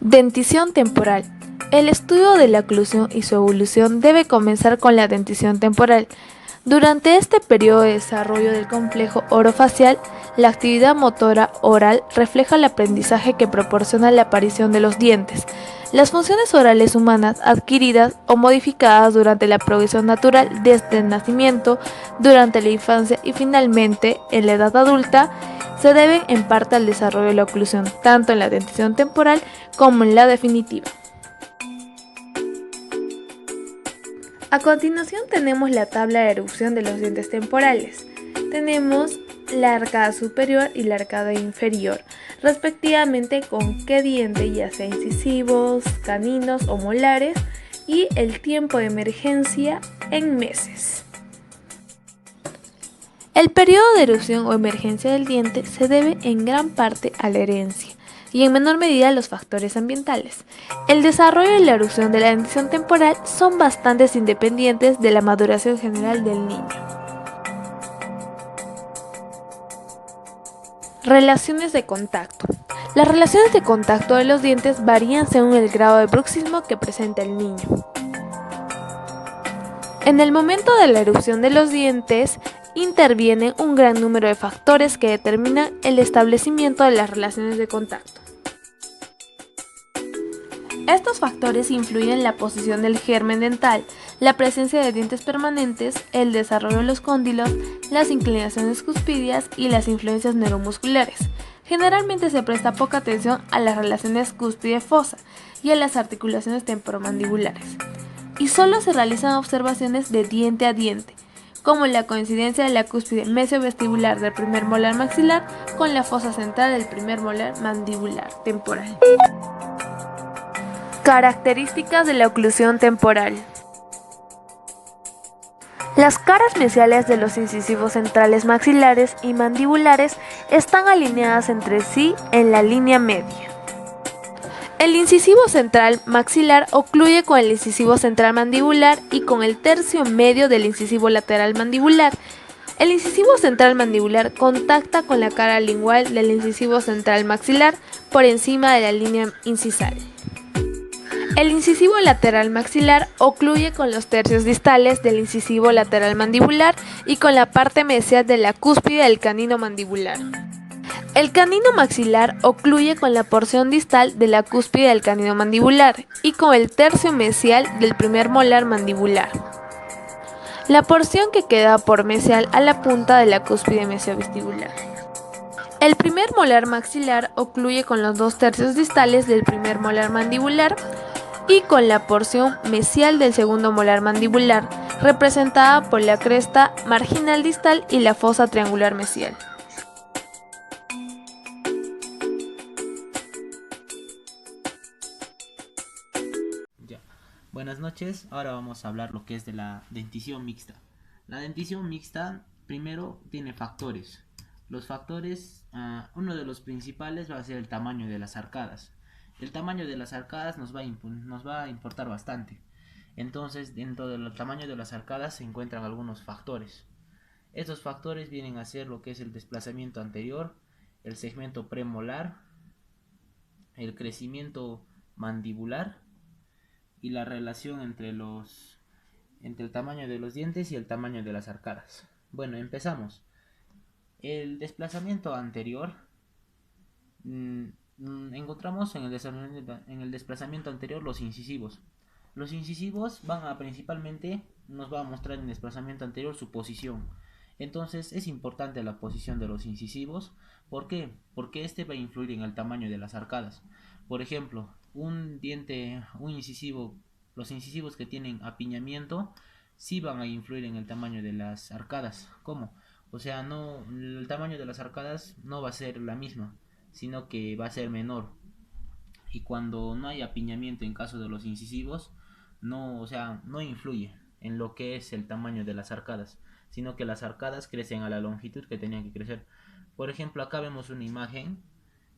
Dentición temporal. El estudio de la oclusión y su evolución debe comenzar con la dentición temporal. Durante este periodo de desarrollo del complejo orofacial, la actividad motora oral refleja el aprendizaje que proporciona la aparición de los dientes. Las funciones orales humanas adquiridas o modificadas durante la progresión natural desde el nacimiento, durante la infancia y finalmente en la edad adulta se deben en parte al desarrollo de la oclusión, tanto en la dentición temporal como en la definitiva. A continuación tenemos la tabla de erupción de los dientes temporales. Tenemos la arcada superior y la arcada inferior, respectivamente con qué diente, ya sea incisivos, caninos o molares, y el tiempo de emergencia en meses. El periodo de erupción o emergencia del diente se debe en gran parte a la herencia y en menor medida a los factores ambientales. El desarrollo y la erupción de la dentición temporal son bastante independientes de la maduración general del niño. Relaciones de contacto. Las relaciones de contacto de los dientes varían según el grado de bruxismo que presenta el niño. En el momento de la erupción de los dientes, intervienen un gran número de factores que determinan el establecimiento de las relaciones de contacto. Estos factores influyen en la posición del germen dental, la presencia de dientes permanentes, el desarrollo de los cóndilos, las inclinaciones cuspidias y las influencias neuromusculares. Generalmente se presta poca atención a las relaciones cúspide-fosa y a las articulaciones temporomandibulares, y solo se realizan observaciones de diente a diente, como la coincidencia de la cúspide mesiovestibular del primer molar maxilar con la fosa central del primer molar mandibular temporal. Características de la oclusión temporal. Las caras mesiales de los incisivos centrales maxilares y mandibulares están alineadas entre sí en la línea media. El incisivo central maxilar ocluye con el incisivo central mandibular y con el tercio medio del incisivo lateral mandibular. El incisivo central mandibular contacta con la cara lingual del incisivo central maxilar por encima de la línea incisal. El incisivo lateral maxilar ocluye con los tercios distales del incisivo lateral mandibular y con la parte mesial de la cúspide del canino mandibular. El canino maxilar ocluye con la porción distal de la cúspide del canino mandibular y con el tercio mesial del primer molar mandibular. La porción que queda por mesial a la punta de la cúspide mesiovestibular. El primer molar maxilar ocluye con los dos tercios distales del primer molar mandibular y con la porción mesial del segundo molar mandibular, representada por la cresta marginal distal y la fosa triangular mesial. Ya. Buenas noches, ahora vamos a hablar lo que es de la dentición mixta. La dentición mixta primero tiene factores. Los factores, uno de los principales va a ser el tamaño de las arcadas. El tamaño de las arcadas nos va a importar bastante. Entonces, dentro del tamaño de las arcadas se encuentran algunos factores. Estos factores vienen a ser lo que es el desplazamiento anterior, el segmento premolar, el crecimiento mandibular y la relación entre el tamaño de los dientes y el tamaño de las arcadas. Bueno, empezamos. El desplazamiento anterior, encontramos en el desplazamiento anterior los incisivos. Los incisivos principalmente nos va a mostrar en el desplazamiento anterior su posición. Entonces es importante la posición de los incisivos. ¿Por qué? Porque este va a influir en el tamaño de las arcadas. Por ejemplo, los incisivos que tienen apiñamiento sí van a influir en el tamaño de las arcadas. ¿Cómo? O sea, el tamaño de las arcadas no va a ser la misma, sino que va a ser menor. Y cuando no hay apiñamiento en caso de los incisivos, no influye en lo que es el tamaño de las arcadas, sino que las arcadas crecen a la longitud que tenían que crecer. Por ejemplo, acá vemos una imagen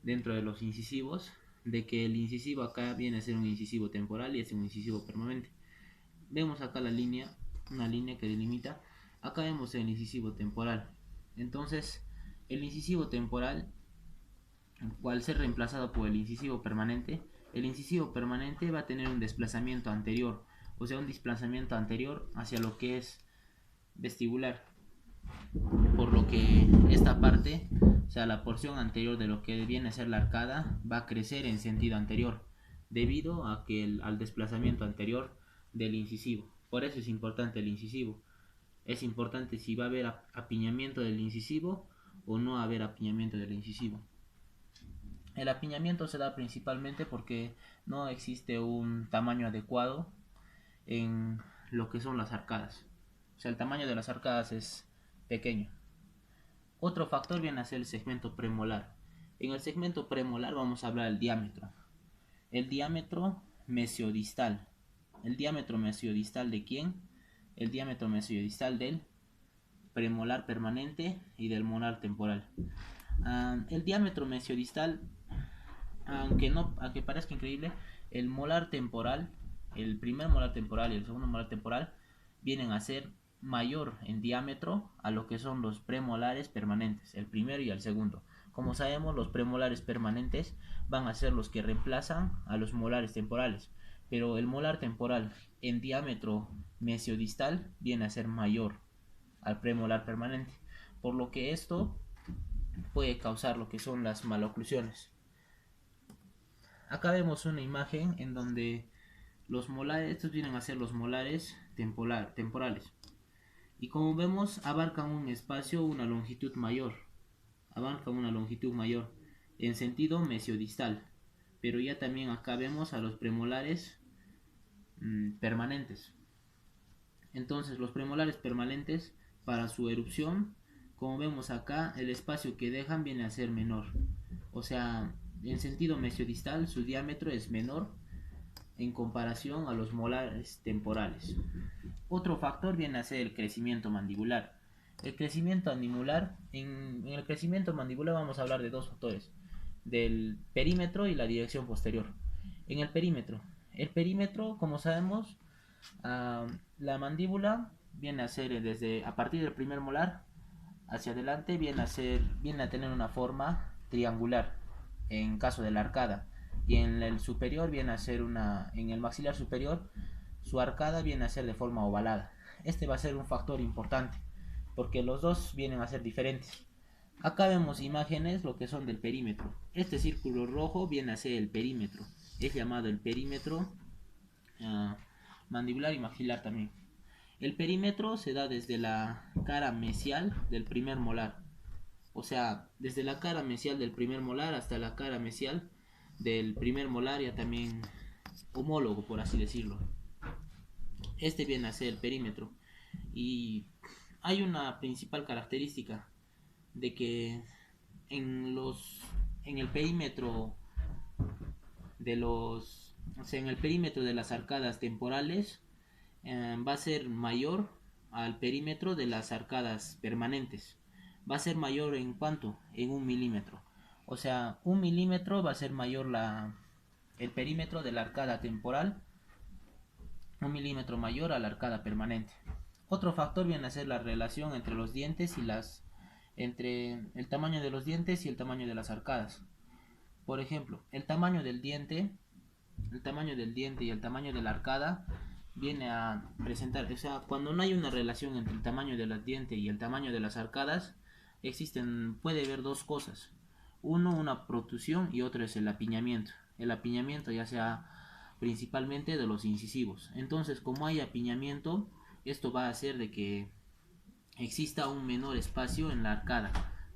dentro de los incisivos de que el incisivo acá viene a ser un incisivo temporal y es un incisivo permanente. Vemos acá una línea que delimita. Acá vemos el incisivo temporal. Entonces, el incisivo temporal, al ser reemplazado por el incisivo permanente, El incisivo permanente va a tener un desplazamiento anterior, o sea, un desplazamiento anterior hacia lo que es vestibular, por lo que esta parte, o sea, la porción anterior de lo que viene a ser la arcada, va a crecer en sentido anterior, debido a que al desplazamiento anterior del incisivo. Por eso es importante el incisivo. Es importante si va a haber apiñamiento del incisivo o no haber apiñamiento del incisivo. El apiñamiento se da principalmente porque no existe un tamaño adecuado en lo que son las arcadas. O sea, el tamaño de las arcadas es pequeño. Otro factor viene a ser el segmento premolar. En el segmento premolar vamos a hablar del diámetro. El diámetro mesiodistal. ¿El diámetro mesiodistal de quién? El diámetro mesiodistal del premolar permanente y del molar temporal. El diámetro mesiodistal, aunque parezca increíble, el molar temporal, el primer molar temporal y el segundo molar temporal vienen a ser mayor en diámetro a lo que son los premolares permanentes, el primero y el segundo. Como sabemos, los premolares permanentes van a ser los que reemplazan a los molares temporales, pero el molar temporal en diámetro mesiodistal viene a ser mayor al premolar permanente, por lo que esto puede causar lo que son las maloclusiones. Acá vemos una imagen en donde los molares, estos vienen a ser los molares temporales, y como vemos abarcan un espacio, una longitud mayor, en sentido mesiodistal, pero ya también acá vemos a los premolares permanentes. Entonces los premolares permanentes, para su erupción, como vemos acá, el espacio que dejan viene a ser menor, o sea, en sentido mesiodistal su diámetro es menor en comparación a los molares temporales. Otro factor viene a ser el crecimiento mandibular. El crecimiento mandibular, en el crecimiento mandibular vamos a hablar de dos factores, del perímetro y la dirección posterior. En el perímetro, como sabemos, la mandíbula viene a ser a partir del primer molar hacia adelante viene a tener una forma triangular en caso de la arcada, y en el superior viene a ser en el maxilar superior su arcada viene a ser de forma ovalada. Este va a ser un factor importante porque los dos vienen a ser diferentes. Acá vemos imágenes lo que son del perímetro. Este círculo rojo viene a ser el perímetro, es llamado el perímetro mandibular y maxilar también. El perímetro se da desde la cara mesial del primer molar, o sea, desde la cara mesial del primer molar hasta la cara mesial del primer molar, ya también homólogo, por así decirlo. Este viene a ser el perímetro, y hay una principal característica de que en el perímetro en el perímetro de las arcadas temporales va a ser mayor al perímetro de las arcadas permanentes. Va a ser mayor en cuanto, en 1 milímetro. O sea, 1 milímetro va a ser mayor el perímetro de la arcada temporal, 1 milímetro mayor a la arcada permanente. Otro factor viene a ser la relación entre los dientes entre el tamaño de los dientes y el tamaño de las arcadas. Por ejemplo, el tamaño del diente y el tamaño de la arcada viene a presentar, o sea, cuando no hay una relación entre el tamaño de los dientes y el tamaño de las arcadas, puede haber dos cosas. Uno, una protrusión, y otro es el apiñamiento. El apiñamiento ya sea principalmente de los incisivos. Entonces, como hay apiñamiento, esto va a hacer de que exista un menor espacio en la arcada.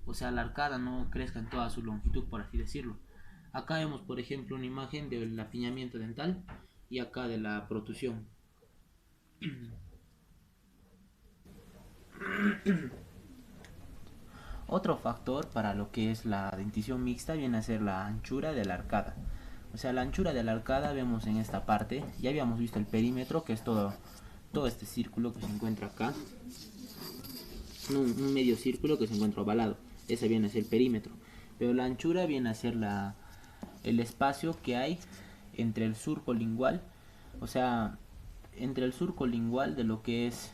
O sea, la arcada no crezca en toda su longitud, por así decirlo. Acá vemos, por ejemplo, una imagen del apiñamiento dental y acá de la protrusión. Otro factor para lo que es la dentición mixta viene a ser la anchura de la arcada. O sea, la anchura de la arcada vemos en esta parte. Ya habíamos visto el perímetro, que es todo este círculo que se encuentra acá. Un medio círculo que se encuentra ovalado. Ese viene a ser el perímetro. Pero la anchura viene a ser el espacio que hay entre el surco lingual. O sea, entre el surco lingual de lo que es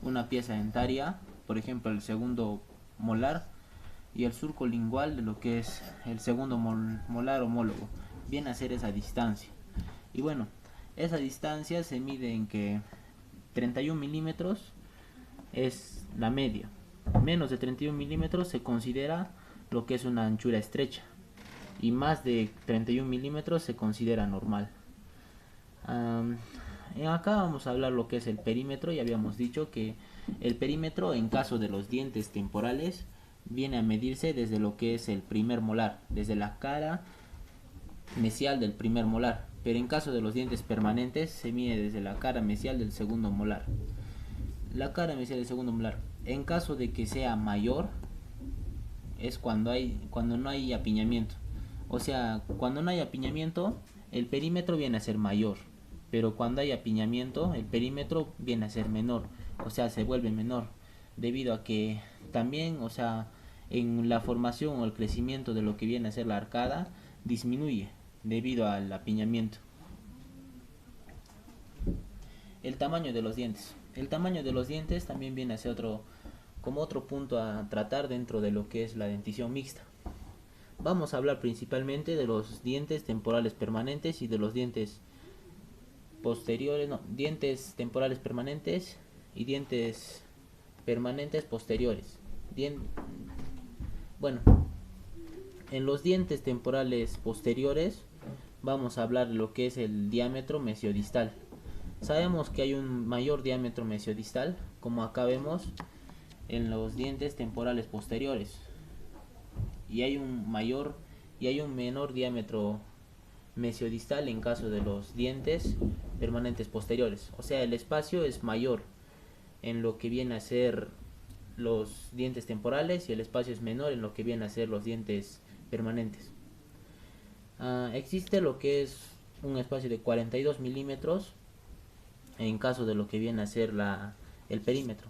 una pieza dentaria, por ejemplo el segundo molar, y el surco lingual de lo que es el segundo molar homólogo. viene a ser esa distancia. Y bueno, esa distancia se mide en que 31 milímetros es la media. Menos de 31 milímetros se considera lo que es una anchura estrecha. Y más de 31 milímetros se considera normal. Acá vamos a hablar lo que es el perímetro. Ya habíamos dicho que el perímetro, en caso de los dientes temporales, viene a medirse desde lo que es el primer molar, desde la cara mesial del primer molar. Pero en caso de los dientes permanentes se mide desde la cara mesial del segundo molar. La cara mesial del segundo molar. En caso de que sea mayor, es cuando no hay apiñamiento. O sea, cuando no hay apiñamiento, el perímetro viene a ser mayor. Pero cuando hay apiñamiento, el perímetro viene a ser menor. O sea, se vuelve menor. Debido a que también, o sea, en la formación o el crecimiento de lo que viene a ser la arcada, disminuye debido al apiñamiento. El tamaño de los dientes. El tamaño de los dientes también viene a ser como otro punto a tratar dentro de lo que es la dentición mixta. Vamos a hablar principalmente de los dientes temporales permanentes y de los dientes posteriores, no, dientes temporales permanentes y dientes permanentes posteriores. Bueno, en los dientes temporales posteriores vamos a hablar de lo que es el diámetro mesiodistal. Sabemos que hay un mayor diámetro mesiodistal, como acá vemos en los dientes temporales posteriores, y hay un menor diámetro mesiodistal en caso de los dientes permanentes posteriores. O sea, el espacio es mayor en lo que viene a ser los dientes temporales y el espacio es menor en lo que viene a ser los dientes permanentes. Existe lo que es un espacio de 42 milímetros en caso de lo que viene a ser el perímetro.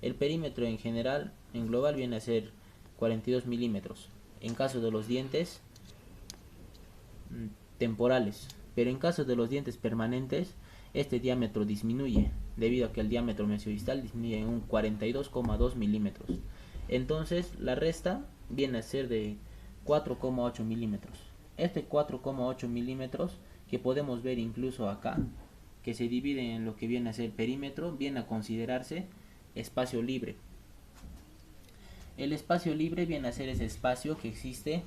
El perímetro en general, en global, viene a ser 42 milímetros en caso de los dientes temporales, pero en caso de los dientes permanentes este diámetro disminuye debido a que el diámetro mesiodistal disminuye en un 42,2 milímetros. Entonces la resta viene a ser de 4,8 milímetros. Este 4,8 milímetros que podemos ver incluso acá, que se divide en lo que viene a ser perímetro, viene a considerarse espacio libre. El espacio libre viene a ser ese espacio que existe,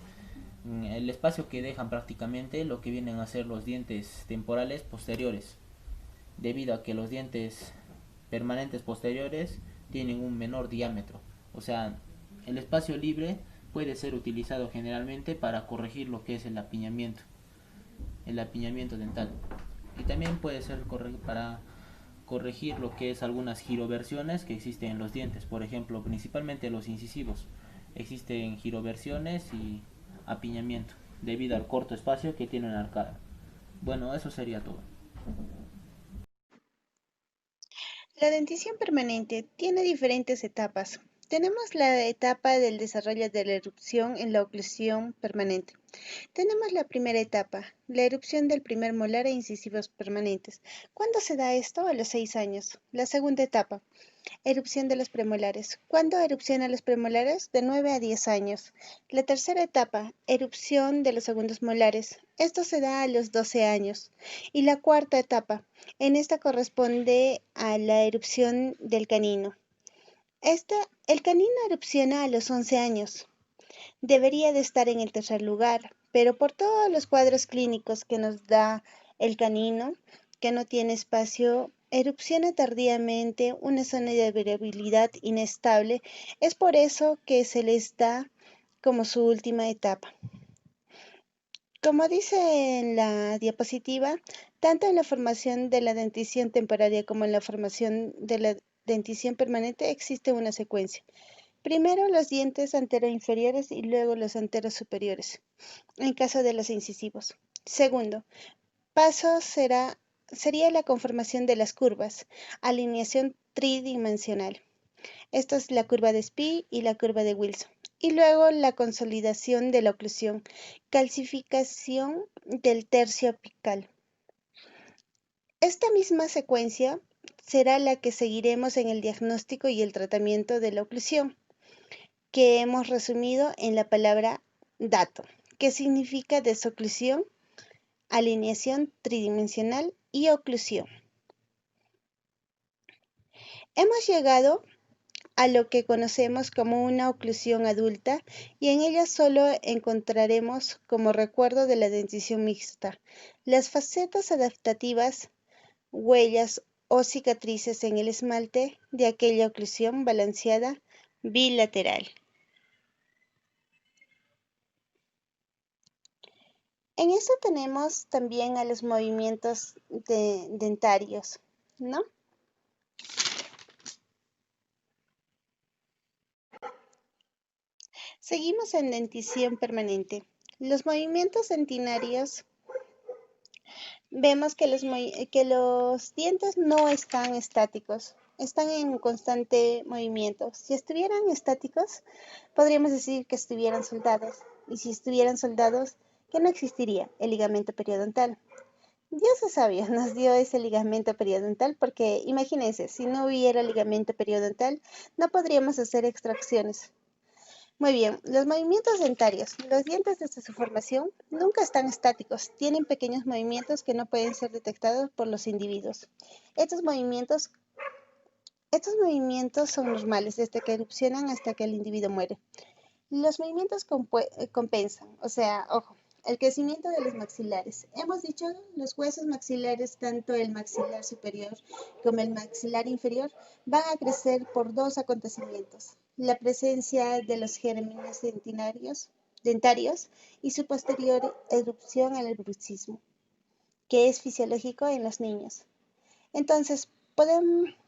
el espacio que dejan prácticamente lo que vienen a ser los dientes temporales posteriores, debido a que los dientes permanentes posteriores tienen un menor diámetro. O sea, el espacio libre puede ser utilizado generalmente para corregir lo que es el apiñamiento dental, y también puede ser para corregir lo que es algunas giroversiones que existen en los dientes. Por ejemplo, principalmente los incisivos, existen giroversiones y apiñamiento debido al corto espacio que tiene la arcada. Bueno, eso sería todo. La dentición permanente tiene diferentes etapas. Tenemos la etapa del desarrollo de la erupción en la oclusión permanente. Tenemos la primera etapa, la erupción del primer molar e incisivos permanentes. ¿Cuándo se da esto? A los 6 años. La segunda etapa, erupción de los premolares. ¿Cuándo erupciona los premolares? De 9 a 10 años. La tercera etapa, erupción de los segundos molares. Esto se da a los 12 años. Y la cuarta etapa, en esta corresponde a la erupción del canino. El canino erupciona a los 11 años. Debería de estar en el tercer lugar, pero por todos los cuadros clínicos que nos da el canino, que no tiene espacio, erupciona tardíamente, una zona de variabilidad inestable, es por eso que se les da como su última etapa. Como dice en la diapositiva, tanto en la formación de la dentición temporaria como en la formación de la dentición permanente existe una secuencia. Primero los dientes anteroinferiores y luego los anteros superiores, en caso de los incisivos. Segundo, paso sería la conformación de las curvas, alineación tridimensional. Esto es la curva de Spee y la curva de Wilson. Y luego la consolidación de la oclusión, calcificación del tercio apical. Esta misma secuencia será la que seguiremos en el diagnóstico y el tratamiento de la oclusión, que hemos resumido en la palabra dato, que significa desoclusión alineación tridimensional y oclusión. Hemos llegado a lo que conocemos como una oclusión adulta y en ella solo encontraremos como recuerdo de la dentición mixta las facetas adaptativas, huellas o cicatrices en el esmalte de aquella oclusión balanceada bilateral. En esto tenemos también a los movimientos dentarios, ¿no? Seguimos en dentición permanente. Los movimientos dentinarios, vemos que los dientes no están estáticos, están en constante movimiento. Si estuvieran estáticos, podríamos decir que estuvieran soldados. Y si estuvieran soldados, que no existiría el ligamento periodontal. Dios es sabio, nos dio ese ligamento periodontal porque imagínense, si no hubiera ligamento periodontal, no podríamos hacer extracciones. Muy bien, los movimientos dentarios. Los dientes desde su formación nunca están estáticos, tienen pequeños movimientos que no pueden ser detectados por los individuos. Estos movimientos, estos movimientos son normales desde que erupcionan hasta que el individuo muere. Los movimientos compensan, o sea, ojo, el crecimiento de los maxilares. Hemos dicho los huesos maxilares, tanto el maxilar superior como el maxilar inferior, van a crecer por dos acontecimientos. La presencia de los gérmenes dentarios y su posterior erupción al bruxismo, que es fisiológico en los niños. Entonces,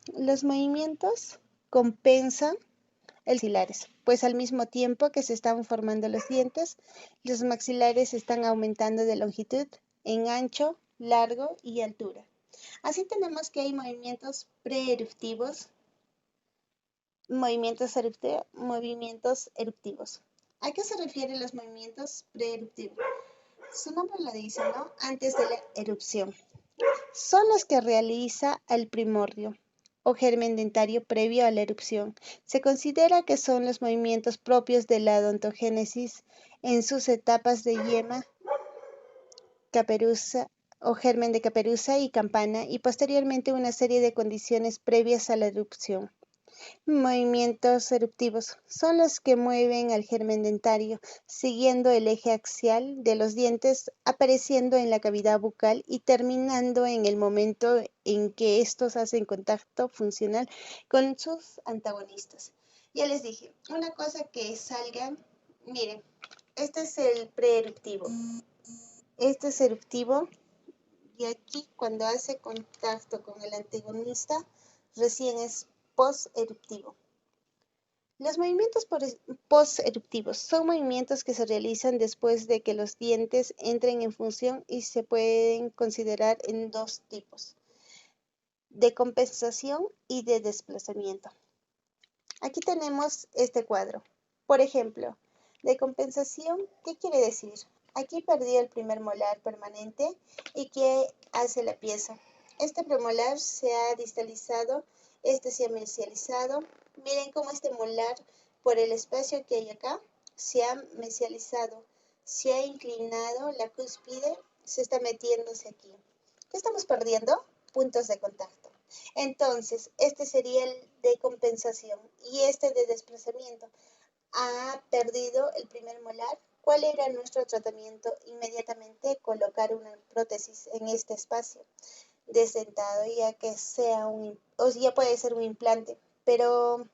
los movimientos compensan el maxilares, pues al mismo tiempo que se están formando los dientes, los maxilares están aumentando de longitud en ancho, largo y altura. Así tenemos que hay movimientos preeruptivos, movimientos eruptivos. ¿A qué se refieren los movimientos preeruptivos? Su nombre lo dice, ¿no? Antes de la erupción. Son los que realiza el primordio o germen dentario previo a la erupción. Se considera que son los movimientos propios de la odontogénesis en sus etapas de yema, caperuza o germen de caperuza y campana y posteriormente una serie de condiciones previas a la erupción. Movimientos eruptivos son los que mueven al germen dentario, siguiendo el eje axial de los dientes, apareciendo en la cavidad bucal y terminando en el momento en que estos hacen contacto funcional con sus antagonistas. Ya les dije, una cosa que salgan, miren, este es el preeruptivo, este es eruptivo y aquí cuando hace contacto con el antagonista, recién es post-eruptivo. Los movimientos post-eruptivos son movimientos que se realizan después de que los dientes entren en función y se pueden considerar en dos tipos, de compensación y de desplazamiento. Aquí tenemos este cuadro. Por ejemplo, de compensación, ¿qué quiere decir? Aquí perdió el primer molar permanente y ¿qué hace la pieza? Este premolar se ha distalizado, este se ha mesializado. Miren cómo este molar, por el espacio que hay acá, se ha mesializado, se ha inclinado, la cúspide se está metiéndose aquí. ¿Qué estamos perdiendo? Puntos de contacto. Entonces, este sería el de compensación y este de desplazamiento. Ha perdido el primer molar. ¿Cuál era nuestro tratamiento? Inmediatamente colocar una prótesis en este espacio desdentado, ya que sea o ya puede ser un implante. Pero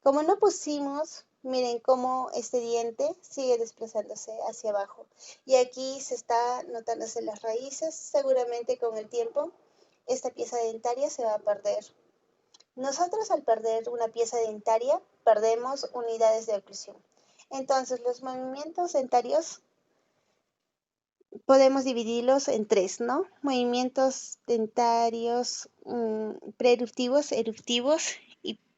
como no pusimos, miren cómo este diente sigue desplazándose hacia abajo. Y aquí se está notándose las raíces. Seguramente con el tiempo esta pieza dentaria se va a perder. Nosotros al perder una pieza dentaria, perdemos unidades de oclusión. Entonces, los movimientos dentarios podemos dividirlos en tres, ¿no? Movimientos dentarios preeruptivos, eruptivos y